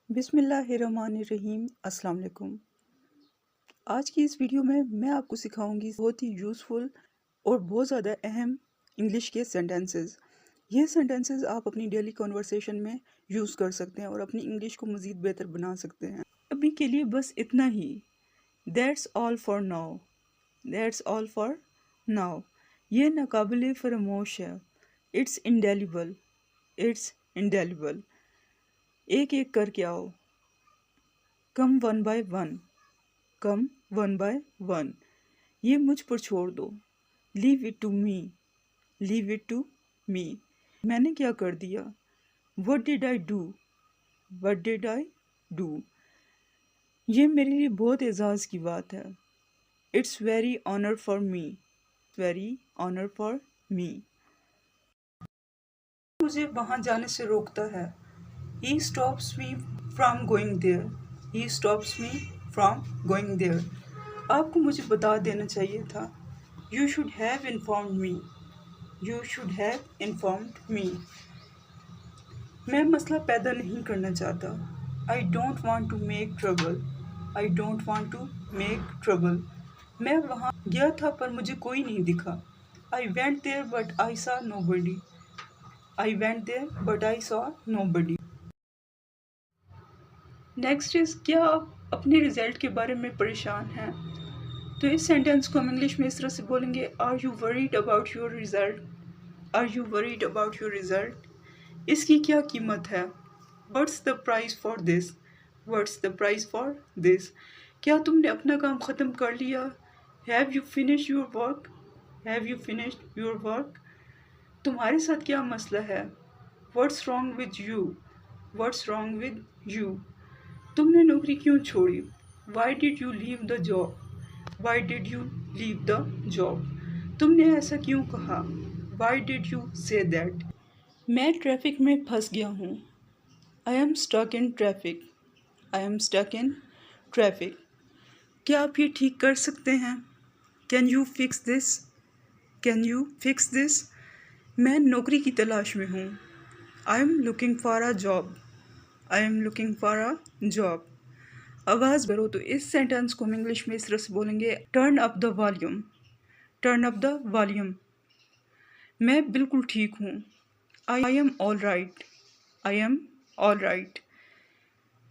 بسم اللہ الرحمن الرحیم۔ السلام علیکم۔ آج کی اس ویڈیو میں آپ کو سکھاؤں گی بہت ہی یوزفل اور بہت زیادہ اہم انگلش کے سینٹنسز۔ یہ سینٹنسز آپ اپنی ڈیلی کنورسیشن میں یوز کر سکتے ہیں اور اپنی انگلش کو مزید بہتر بنا سکتے ہیں۔ ابھی کے لیے بس اتنا ہی۔ That's all for now. That's all for now. یہ ناقابل فراموش ہے۔ It's indelible. It's indelible. ایک ایک کر کے آؤ۔ Come one by one. Come one by one. یہ مجھ پر چھوڑ دو۔ Leave it to me. Leave it to me. میں نے کیا کر دیا؟ What did I do? What did I do? یہ میرے لیے بہت اعزاز کی بات ہے۔ It's very honour for me. Very honour for me. مجھے وہاں جانے سے روکتا ہے۔ He stops me from going there. He stops me from going there. آپ کو مجھے بتا دینا چاہیے تھا۔ You should have informed me. You should have informed me. میں مسئلہ پیدا نہیں کرنا چاہتا۔ I don't want to make trouble. I don't want to make trouble. میں وہاں گیا تھا پر مجھے کوئی نہیں دکھا۔ I went there but I saw nobody. I went there but I saw nobody. Next is, کیا آپ اپنے رزلٹ کے بارے میں پریشان ہیں؟ تو اس سینٹینس کو ہم انگلش میں اس طرح سے بولیں گے، are you worried about your result? Are you worried about your result? اس کی کیا قیمت ہے؟ What's the price for this? What's the price for this? کیا تم نے اپنا کام ختم کر لیا؟ Have you finish your work? Have you finished your work? تمہارے ساتھ کیا مسئلہ ہے؟ What's wrong with you? What's wrong with you? تم نے نوکری کیوں چھوڑی؟ Why did you leave the job? Why did you leave the job? تم نے ایسا کیوں کہا؟ Why did you say that? میں ٹریفک میں پھنس گیا ہوں۔ I am stuck in traffic. I'm stuck in traffic. کیا آپ یہ ٹھیک کر سکتے ہیں؟ Can you fix this? Can you fix this? میں نوکری کی تلاش میں ہوں۔ I am looking for a job. I'm looking for a job. آواز کرو، تو اس سینٹینس کو ہم انگلش میں اس طرح سے بولیں گے، turn up the volume. Turn up the volume. میں بالکل ٹھیک ہوں۔ آئی am all right. I am all right.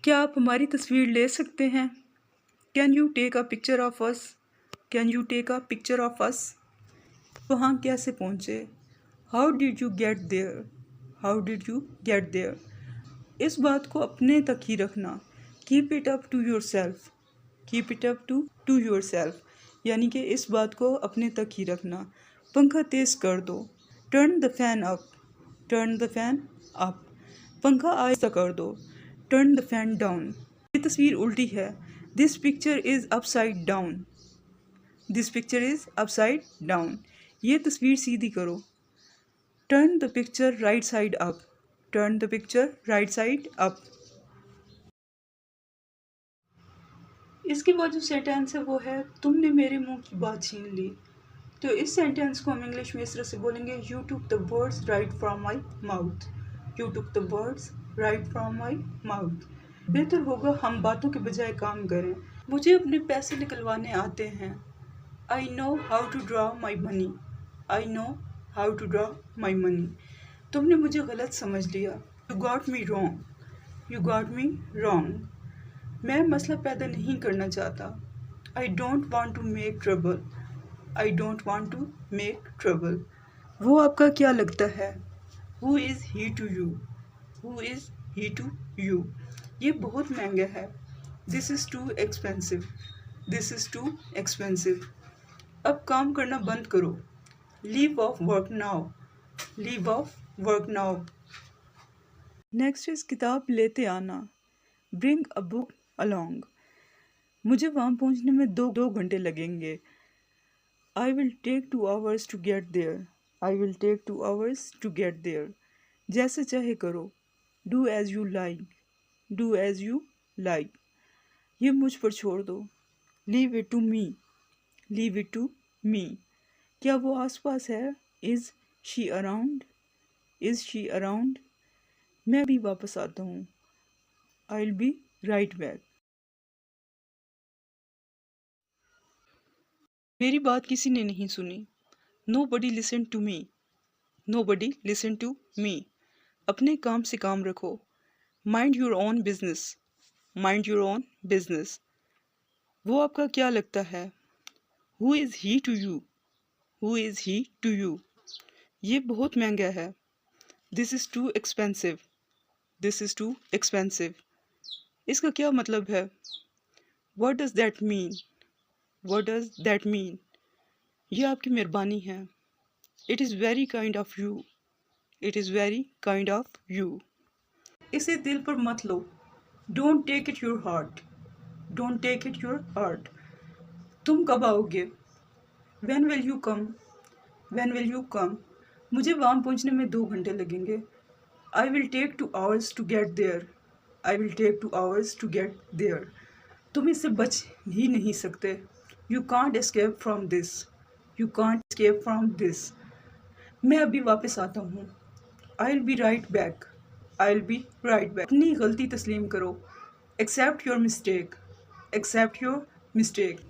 کیا آپ ہماری تصویر لے سکتے ہیں؟ Can you take a picture of us? Can you take a picture of us? وہاں کیسے پہنچے؟ How did you get there? How did you get there? اس بات کو اپنے تک ہی رکھنا۔ Keep it up to your self. Keep it up to yourself, یعنی کہ اس بات کو اپنے تک ہی رکھنا۔ پنکھا تیز کر دو۔ Turn the fan up. Turn the fan up. پنکھا آہستہ کر دو۔ Turn the fan down. یہ تصویر الٹی ہے۔ This picture is upside down. This picture is upside down. یہ تصویر سیدھی کرو۔ Turn the picture right side up. Turn the picture right side up. اس کے بعد جو سینٹینس ہے وہ ہے، تم نے میرے منہ کی بات چھین لی۔ تو اس سینٹینس کو ہم انگلش میں اس طرح سے بولیں گے، you took the words right from my mouth. You took the words right from my mouth. بہتر ہوگا ہم باتوں کے بجائے کام کریں۔ مجھے اپنے پیسے نکلوانے آتے ہیں۔ I know how to draw my money. I know how to draw my money. تم نے مجھے غلط سمجھ لیا۔ You got me wrong. You got me wrong. میں مسئلہ پیدا نہیں کرنا چاہتا۔ I don't want to make trouble. I don't want to make trouble. وہ آپ کا کیا لگتا ہے؟ Who is he to you? Who is he to you? یہ بہت مہنگا ہے۔ دس is too expensive. This is too expensive. اب کام کرنا بند کرو۔ Leave off work now. Leave off work now. Next is, کتاب لیتے آنا۔ برنگ اے بک along۔ مجھے وہاں پہنچنے میں دو گھنٹے لگیں گے۔ I will take 2 hours to get there۔ I will take 2 hours to get there۔ جیسے چاہے کرو۔ Do as you like۔ Do as you like۔ یہ مجھ پر چھوڑ دو۔ Leave it to me۔ Leave it to me۔ کیا وہ آس پاس ہے؟ Is she around؟ Is she around؟ میں بھی واپس آتا ہوں۔ I'll be right back. میری بات کسی نے نہیں سنی. Nobody listened to me. Nobody listened to me. اپنے کام سے کام رکھو. Mind your own business. Mind your own business. وہ آپ کا کیا لگتا ہے؟ Who is he to you? Who is he to you? یہ بہت مہنگا ہے. This is too expensive. This is too expensive. اس کا کیا مطلب ہے؟ What does that mean? What does that mean? یہ آپ کی مہربانی ہے. It is very kind of you. It is very kind of you. اسے دل پر مت لو. Don't take it your heart. Don't take it your heart. تم کب آؤ گے؟ When will you come? When will you come? مجھے وہاں پہنچنے میں 2 گھنٹے لگیں گے. I will take 2 hours to get there. I will take 2 hours to get there. تم اس سے بچ ہی نہیں سکتے. You can't escape from this. You can't escape from this. میں ابھی واپس آتا ہوں. I'll be right back. I'll be right back. اپنی غلطی تسلیم کرو. Accept your mistake. Accept your mistake.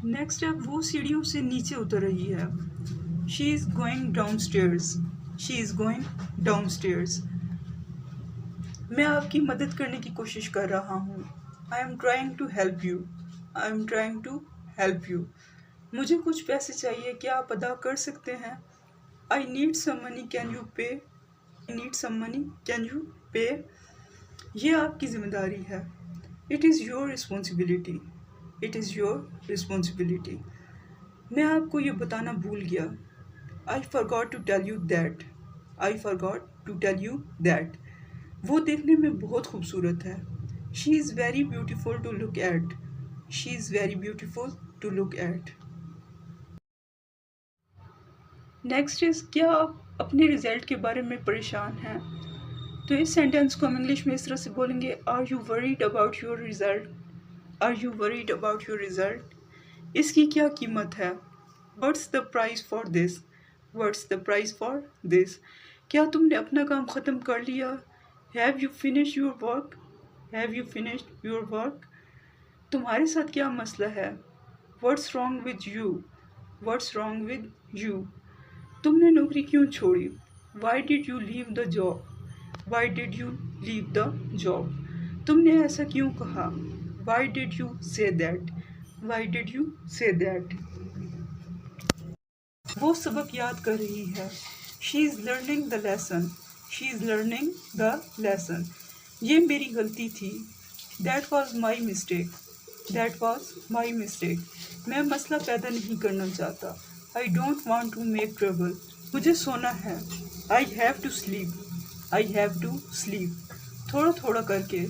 Next اب وہ سیڑھیوں سے نیچے اتر رہی ہے. She is going down stairs. She is going down stairs. میں آپ کی مدد کرنے کی کوشش کر رہا ہوں. I am trying to help you. I am trying to help you. مجھے کچھ پیسے چاہیے، کیا آپ ادا کر سکتے ہیں؟ I need some money, can you pay? I need some money, can you pay? یہ آپ کی ذمہ داری ہے. It is your responsibility. It is your responsibility. میں آپ کو یہ بتانا بھول گیا. I forgot to tell you that. I forgot to tell you that. وہ دیکھنے میں بہت خوبصورت ہے. She is very beautiful to look at. She is very beautiful to look at. Next is کیا آپ اپنے رزلٹ کے بارے میں پریشان ہیں؟ تو اس سینٹینس کو ہم انگلش میں اس طرح سے بولیں گے. Are you worried about your result? Are you worried about your result? اس کی کیا قیمت ہے؟ What's the price for this? What's the price for this? کیا تم نے اپنا کام ختم کر لیا؟ Have you finished your work? Have you finished your work? تمہارے ساتھ کیا مسئلہ ہے؟ What's wrong with you? What's wrong with you? تم نے نوکری کیوں چھوڑی؟ Why did you leave the job? Why did you leave the job? تم نے ایسا کیوں کہا؟ Why did you say that? Why did you say that? وہ سبق یاد کر رہی ہے. She is learning the lesson. She is learning the lesson. یہ میری غلطی تھی. That was my mistake. That was my mistake. میں مسئلہ پیدا نہیں کرنا چاہتا. I don't want to make trouble. مجھے سونا ہے. I have to sleep. I have to sleep. تھوڑا تھوڑا کر کے.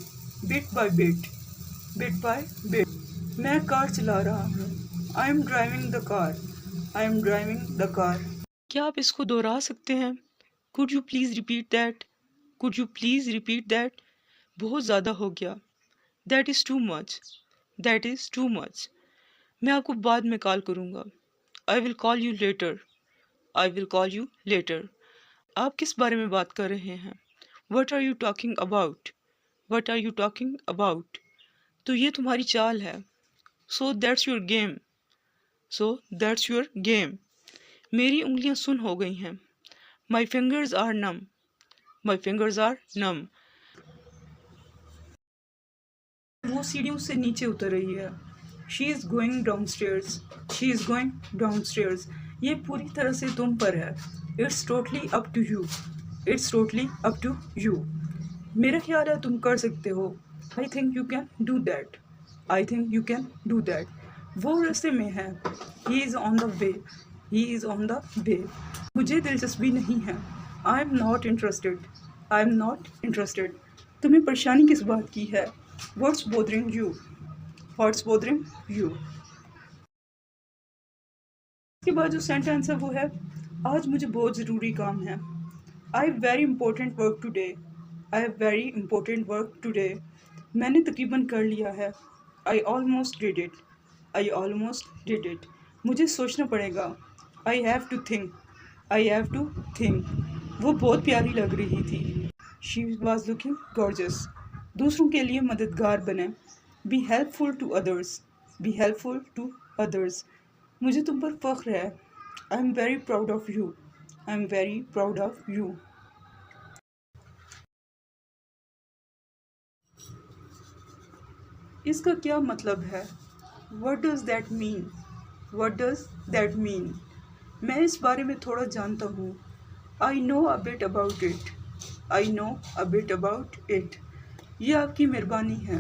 Bit by bit. Bit by bit. میں کار چلا رہا ہوں. I am driving the car. I am driving the car. کیا آپ اس کو دوہرا سکتے ہیں؟ Could you please repeat that? Could you please repeat that? بہت زیادہ ہو گیا. That is too much. That is too much. میں آپ کو بعد میں کال کروں گا. I will call you later. I will call you later. آپ کس بارے میں بات کر رہے ہیں؟ What are you talking about? What are you talking about? تو یہ تمہاری چال ہے. So that's your game. So that's your game. میری انگلیاں سن ہو گئی ہیں. My fingers are numb. My fingers are numb. وہ سیڑھیوں سے نیچے اتر رہی ہے. She is going downstairs. She is going downstairs. یہ پوری طرح سے تم پر ہے. It's totally up to you. It's totally up to you. میرا خیال ہے تم کر سکتے ہو. I think you can do that. I think you can do that. وہ راستے میں ہے. He is on the way. He is on the way. مجھے دلچسپی نہیں ہے. I am not interested. I am not interested. تمہیں پریشانی کس بات کی ہے؟ What's bothering you? What's bothering you? اس کے بعد جو سینٹینس ہے وہ ہے آج مجھے بہت ضروری کام ہے. I have very important work today. I have very important work today. میں نے تقریباً کر لیا ہے. I almost did it. I almost did it. مجھے سوچنا پڑے گا. I have to think. I have to think. وہ بہت پیاری لگ رہی تھی. She was looking gorgeous. دوسروں کے لیے مددگار بنیں. Be helpful to others. Be helpful to others. مجھے تم پر فخر ہے. I'm very proud of you. I'm very proud of you. اس کا کیا مطلب ہے؟ What does that mean? What does that mean? میں اس بارے میں تھوڑا جانتا ہوں. I know a bit about it. I know a bit about it. یہ آپ کی مہربانی ہے.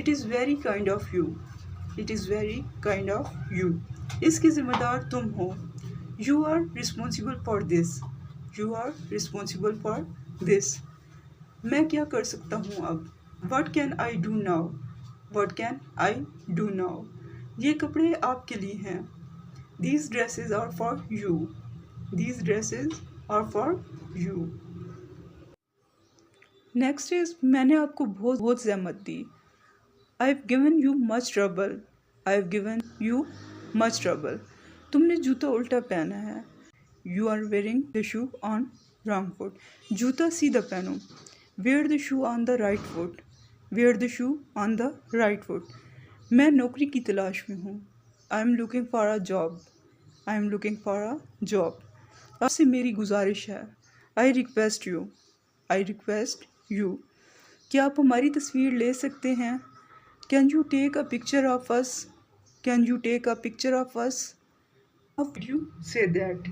It is very kind of you. It is very kind of you. اس کی ذمہ دار تم ہو. You are responsible for this. You are responsible for this. میں کیا کر سکتا ہوں اب؟ What can I do now? What can I do now? یہ کپڑے آپ کے لیے ہیں. These dresses are for you. These dresses are for you. Next is میں نے آپ کو بہت زحمت دی. I've given you much trouble. I've given you much trouble. تم نے جوتا الٹا پہنا ہے. You are wearing the shoe on wrong foot. جوتا سیدھا پہنو. Wear the shoe on the right foot. Wear the shoe on the right foot. میں نوکری کی تلاش میں ہوں. I'm looking for a job. I'm looking for a job. آپ سے میری گزارش ہے. I request you. I request you. کیا آپ ہماری تصویر لے سکتے ہیں؟ Can you take a picture of us? Can you take a picture of us? How would you say that?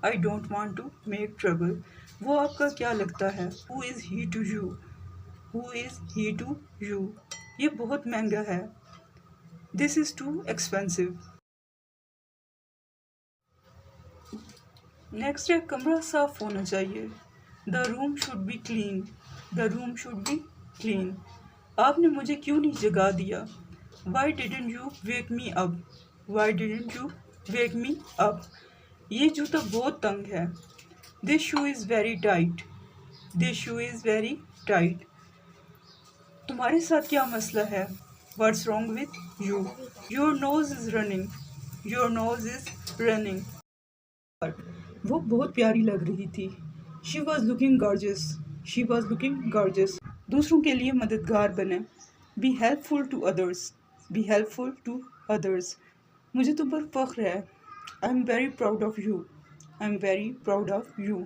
I don't want to make trouble. وہ آپ کا کیا لگتا ہے؟ Who is he to you? Who is he to you? یہ بہت مہنگا ہے. This is too expensive. Next ہے کمرہ صاف ہونا چاہیے. The room should be clean. The room should be clean. آپ نے مجھے کیوں نہیں جگا دیا؟ Why didn't you wake me up? Why didn't you wake me up? یہ جوتا بہت تنگ ہے. This shoe is very tight. This shoe is very tight. تمہارے ساتھ کیا مسئلہ ہے؟ What's wrong with you? Your nose is running. Your nose is running. وہ بہت پیاری لگ رہی تھی. She was looking gorgeous. She was looking gorgeous. دوسروں کے لیے مددگار بنیں. Be helpful to others. Be helpful to others. مجھے تم پر فخر ہے. I'm very proud of you. I'm very proud of you.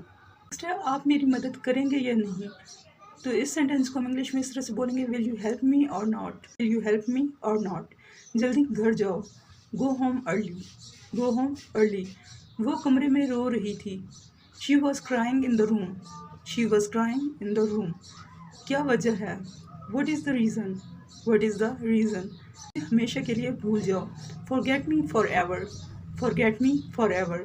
آپ میری مدد کریں گے یا نہیں؟ تو اس سینٹینس کو ہم انگلش میں اس طرح سے بولیں گے will you help me or not? Will you help me or not? جلدی گھر جاؤ. Go home early. Go home early. وہ کمرے میں رو رہی تھی. She was crying in the room. She was crying in the room. کیا وجہ ہے؟ What is the reason? What is the reason? ہمیشہ کے لیے بھول جاؤ. Forget me forever. Forget me forever.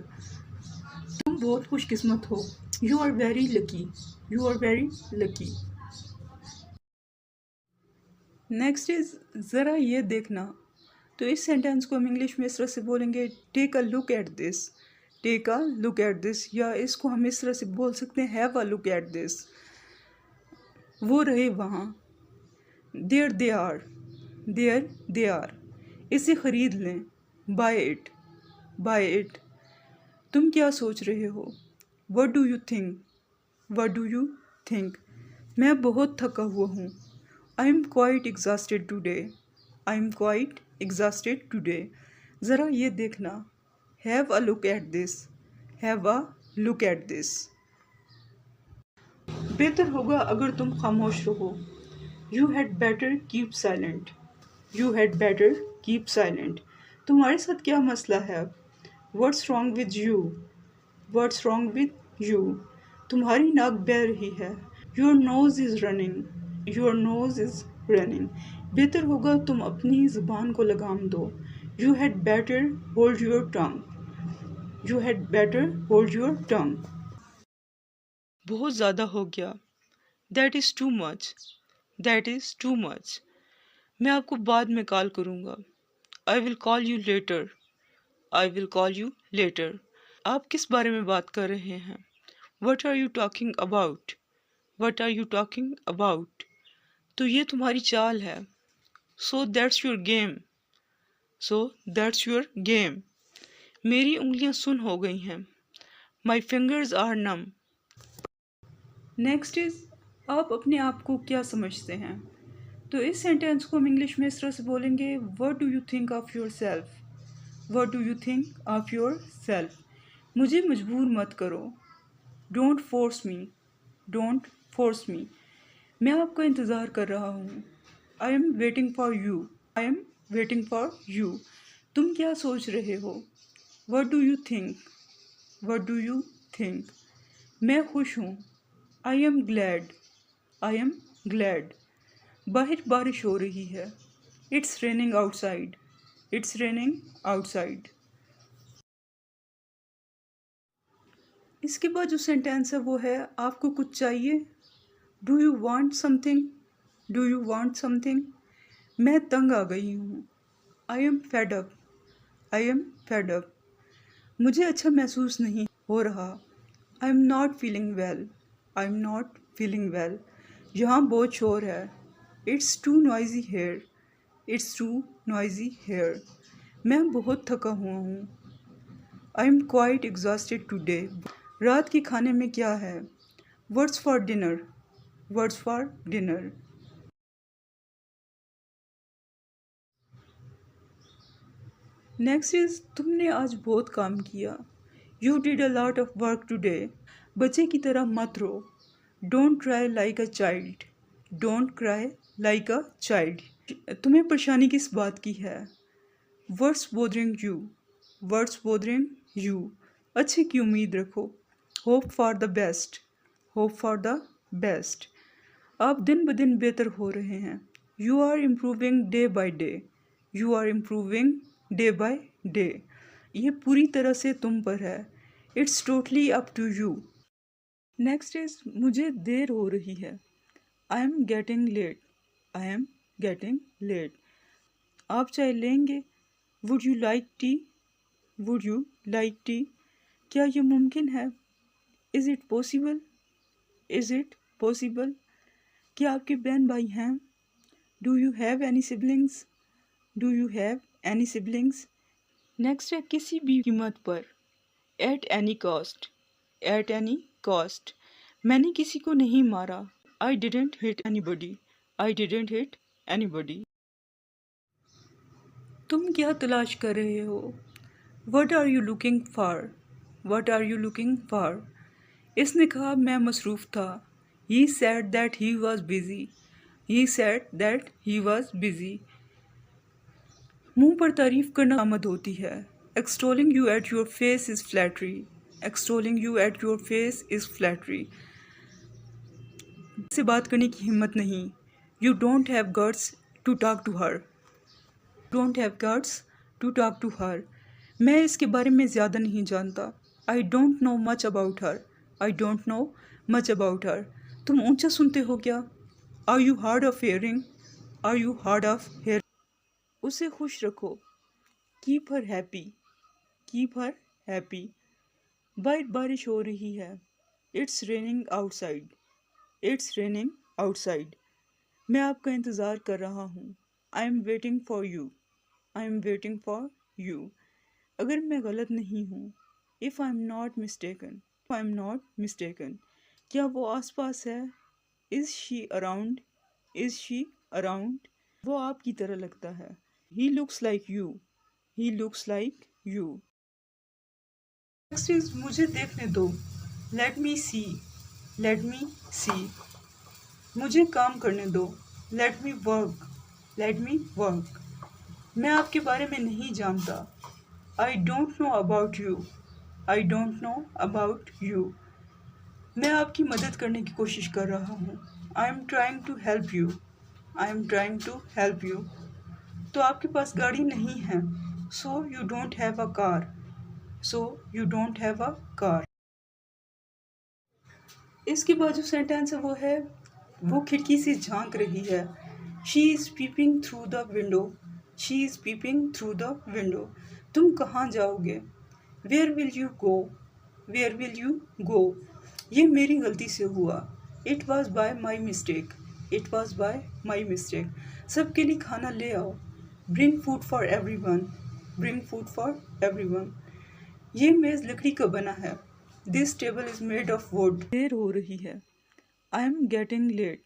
تم بہت خوش قسمت ہو. You are very lucky. You are very lucky. Next is ذرا یہ دیکھنا. تو اس سینٹینس کو ہم انگلش میں اس طرح سے بولیں گے ٹیک اے look at this. Take a look at this. یا اس کو ہم اس طرح سے بول سکتے ہیں have a look at this. وہ رہے وہاں. There they are. There they are. اسے خرید لیں. Buy it. Buy it. تم کیا سوچ رہے ہو؟ What do you think. What do you think. میں بہت تھکا ہوا ہوں. I am quite exhausted today. I am quite exhausted today. ذرا یہ دیکھنا. Have a look at this. Have a look at this. بہتر ہوگا اگر تم خاموش رہو. You had better keep silent. You had better keep silent. تمہارے ساتھ کیا مسئلہ ہے؟ What's wrong with you? What's wrong with you? تمہاری ناک بہہ رہی ہے. Your nose is running. Your nose is running. بہتر ہوگا تم اپنی زبان کو لگام دو. You had better hold your tongue. You had better hold your tongue. بہت زیادہ ہو گیا. That is too much. That is too much. میں آپ کو بعد میں کال کروں گا. I will call you later. I will call you later. آپ کس بارے میں بات کر رہے ہیں؟ What are you talking about? What are you talking about? تو یہ تمہاری چال ہے. So that's your game. So that's your game. میری انگلیاں سن ہو گئی ہیں. My fingers are numb. Next is آپ اپنے آپ کو کیا سمجھتے ہیں؟ تو اس سینٹینس کو ہم انگلش میں اس طرح سے بولیں گے what do you think of yourself, what do you think of yourself. مجھے مجبور مت کرو، don't force me, don't force me. میں آپ کا انتظار کر رہا ہوں، I am waiting for you, I am waiting for you. تم کیا سوچ رہے ہو؟ What do you think, what do you think. میں خوش ہوں، آئی am glad, I am glad. باہر بارش ہو رہی ہے، it's raining outside, it's raining outside. اس کے بعد جو سینٹینس ہے وہ ہے آپ کو کچھ چاہیے، do you want something, do you want something. میں تنگ آ گئی ہوں، I am fed up, I'm fed up. مجھے اچھا محسوس نہیں ہو رہا، I'm not feeling well, I'm not feeling well. یہاں بہت شور ہے، it's too noisy here, it's too noisy here. میں بہت تھکا ہوا ہوں، I am quite exhausted today. رات کے کھانے میں کیا ہے؟ What's for dinner, what's for dinner. Next is تم نے آج بہت کام کیا، you did a lot of work today. بچے کی طرح مت رو، don't cry like a child, don't cry like a child. تمہیں پریشانی کس بات کی ہے؟ What's bothering you, what's bothering you. اچھے کی امید رکھو، hope for the best, hope for the best. آپ دن بدن بہتر ہو رہے ہیں، you are improving day by day, you are improving day by day. یہ پوری طرح سے تم پر ہے، it's totally up to you. Next is مجھے دیر ہو رہی ہے، I'm getting late, I'm getting late. آپ چائے لیں گے؟ Would you like tea, would you like tea. کیا یہ ممکن ہے؟ Is it possible, is it possible. کیا آپ کے بہن بھائی ہیں؟ Do you have any siblings, do you have any siblings. Next ہے کسی بھی قیمت پر، at any cost, at any cost. میں نے کسی کو نہیں مارا، I didn't hit anybody, I didn't hit anybody. تم کیا تلاش کر رہے ہو؟ What are you looking for, what are you looking for. اس نے کہا میں مصروف تھا، he said that he was busy, he said that he was busy. منہ پر تعریف کرنا آمد ہوتی ہے، extolling you at your face is flattery, extolling you at your face is flattery. سے بات کرنے کی ہمت نہیں، you don't have guts to talk to her, don't have guts to talk to her. میں اس کے بارے میں زیادہ نہیں جانتا، I don't know much about her, I don't know much about her. تم اونچا سنتے ہو کیا؟ Are you hard of hearing, are you hard of hearing. اسے خوش رکھو، keep her happy, keep her happy. باہر بارش ہو رہی ہے، it's raining outside, it's raining outside. میں آپ کا انتظار کر رہا ہوں، I am waiting for you, I am waiting for you. اگر میں غلط نہیں ہوں، if I'm not mistaken, if I'm not mistaken. کیا وہ آس پاس ہے؟ Is she around, is she around. وہ آپ کی طرح لگتا ہے، he looks like you, he looks like you. Next is مجھے دیکھنے دو، لیٹ می سی، لیٹ می سی. مجھے کام کرنے دو، let me work, let me work. میں آپ کے بارے میں نہیں جانتا، I don't know about you, I don't know about you. میں آپ کی مدد کرنے کی کوشش کر رہا ہوں، I am trying to help you, I am trying to help you. تو آپ کے پاس گاڑی نہیں ہے، so you don't have a car, so you don't have a car. اس کے بعد جو سینٹینس ہے وہ ہے وہ کھڑکی سے جھانک رہی ہے، she is peeping through the window, she is peeping through the window. تم کہاں جاؤ گے؟ Where will you go, where will you go. یہ میری غلطی سے ہوا، it was by my mistake, it was by my mistake. سب کے لیے کھانا لے آؤ، bring food for everyone, bring food for everyone. یہ میز لکڑی کا بنا ہے، this table is made of wood. دیر ہو رہی ہے، I am getting late.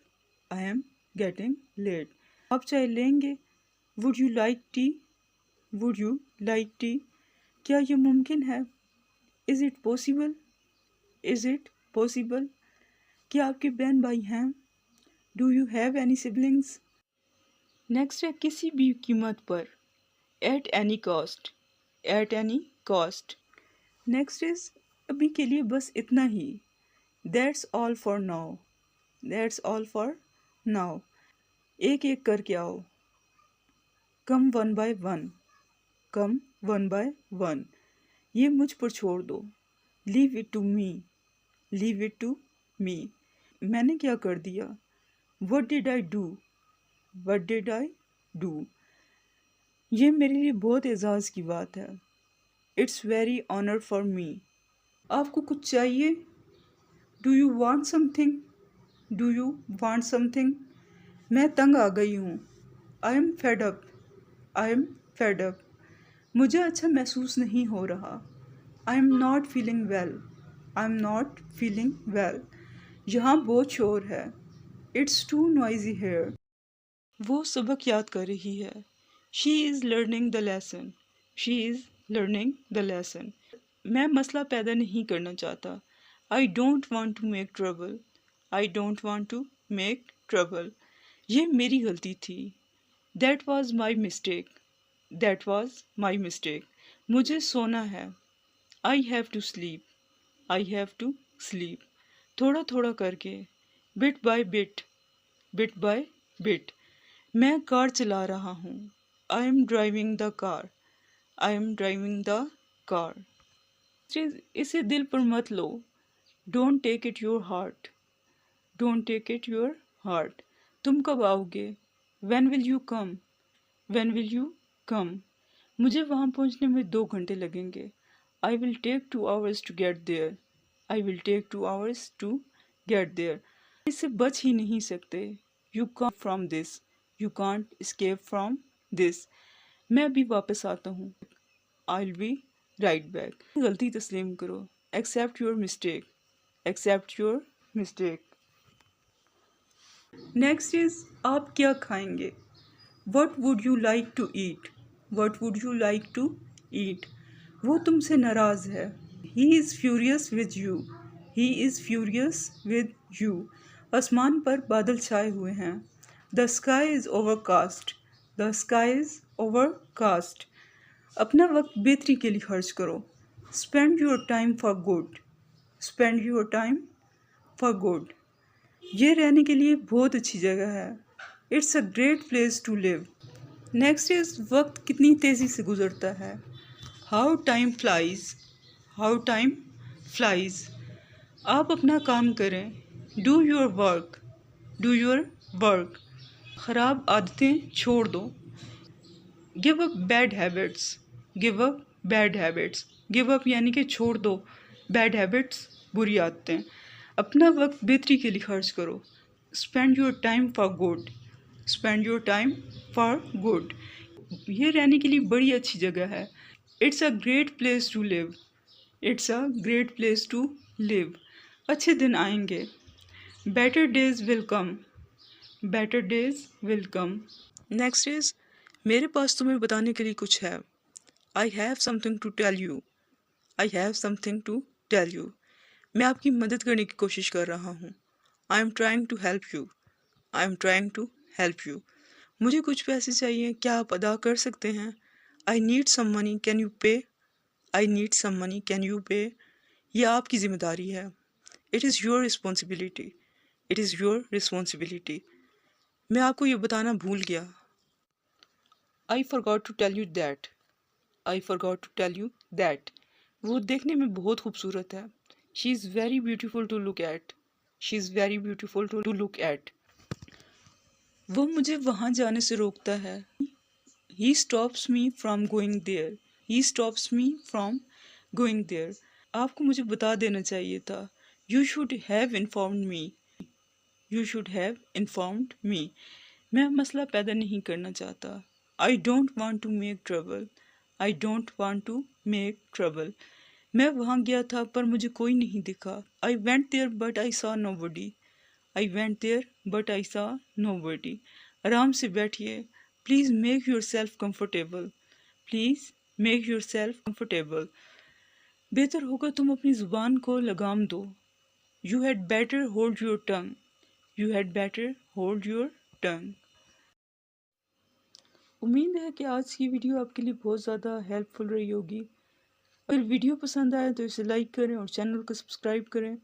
I am getting late. آپ چائے لیں گے؟ Would you like tea? Would you like tea? کیا یہ ممکن ہے؟ Is it possible? Is it possible? کیا آپ کے بہن بھائی ہیں؟ Do you have any siblings? Next ہے کسی بھی قیمت پر. At any cost. At any cost. Next is ابھی کے لیے بس اتنا ہی. That's all for now. That's all for now. ایک ایک کر کے آؤ. Come one by one. Come one by one. یہ مجھ پر چھوڑ دو. Leave it to me. Leave it to me. میں نے کیا کر دیا؟ What did I do? What did I do? یہ میرے لیے بہت اعزاز کی بات ہے. It's very honor for me. آپ کو کچھ چاہیے؟ Do you want something? Do you want something? میں تنگ آ گئی ہوں. I am fed up. I am fed up. مجھے اچھا محسوس نہیں ہو رہا. I am not feeling well. I am not feeling well. یہاں بہت شور ہے. It's too noisy here. وہ سبق یاد کر رہی ہے. She is learning the lesson. She is learning the lesson. میں مسئلہ پیدا نہیں کرنا چاہتا. I don't want to make trouble. I don't want to make trouble. یہ میری غلطی تھی. That was my mistake. That was my mistake. مجھے سونا ہے. I have to sleep. I have to sleep. تھوڑا تھوڑا کر کے. Bit by bit. Bit by bit. میں کار چلا رہا ہوں. I am driving the car. I am driving the car. اسے دل پر مت لو. Don't take it your heart. Don't take it your heart. تم کب آؤ گے؟ When will you come? When will you come? مجھے وہاں پہنچنے میں 2 گھنٹے لگیں گے. I will take 2 hours to get there. I will take 2 hours to get there. اس سے بچ ہی نہیں سکتے. You can't from this. You can't escape from this. میں ابھی واپس آتا ہوں. I'll be right back. غلطی تسلیم کرو. Accept your mistake. Accept your mistake. Next is آپ کیا کھائیں گے؟ What would you like to eat? What would you like to eat? وہ تم سے ناراض ہے. He is furious with you. He is furious with you. آسمان پر بادل چھائے ہوئے ہیں. The sky is overcast. The sky is overcast. اپنا وقت بہتری کے لیے خرچ کرو. Spend your time for good. Spend your time for good. یہ رہنے کے لیے بہت اچھی جگہ ہے. It's a great place to live. Next is وقت کتنی تیزی سے گزرتا ہے. How time flies. How time flies. آپ اپنا کام کریں. Do your work. Do your work. خراب عادتیں چھوڑ دو. Give up bad habits. Give up bad habits. Give up یعنی کہ چھوڑ دو. Bad habits بری عادتیں. اپنا وقت بہتری کے لیے خرچ کرو. Spend your time for good. Spend your time for good. یہ رہنے کے لیے بڑی اچھی جگہ ہے. It's a great place to live. It's a great place to live. اچھے دن آئیں گے. Better days will come. Better days will come. Next is میرے پاس تمہیں بتانے کے لیے کچھ ہے. I have something to tell you. I have something to tell you. میں آپ کی مدد کرنے کی کوشش کر رہا ہوں. I am trying to help you. I am trying to help you. مجھے کچھ پیسے چاہیے. کیا آپ ادا کر سکتے ہیں؟ I need some money. Can you pay? I need some money. Can you pay? یہ آپ کی ذمہ داری ہے. It is your responsibility. It is your responsibility. میں آپ کو یہ بتانا بھول گیا. I forgot to tell you that. I forgot to tell you that. وہ دیکھنے میں بہت خوبصورت ہے. She is very beautiful to look at. She is very beautiful to look at. وہ مجھے وہاں جانے سے روکتا ہے. He stops me from going there. He stops me from going there. آپ کو مجھے بتا دینا چاہیے تھا. You should have informed me. You should have informed me. میں مسئلہ پیدا نہیں کرنا چاہتا. I don't want to make trouble. I don't want to make trouble. میں وہاں گیا تھا پر مجھے کوئی نہیں دکھا. I went there but I saw nobody. I went there, but I saw nobody. آرام سے بیٹھیے. Please make yourself comfortable. Please make yourself comfortable. بہتر ہوگا تم اپنی زبان کو لگام دو. You had better hold your tongue. You had better hold your tongue. امید ہے کہ آج کی ویڈیو آپ کے لیے بہت زیادہ ہیلپ فل رہی ہوگی. اگر ویڈیو پسند آئے تو اسے لائک کریں اور چینل کو سبسکرائب کریں.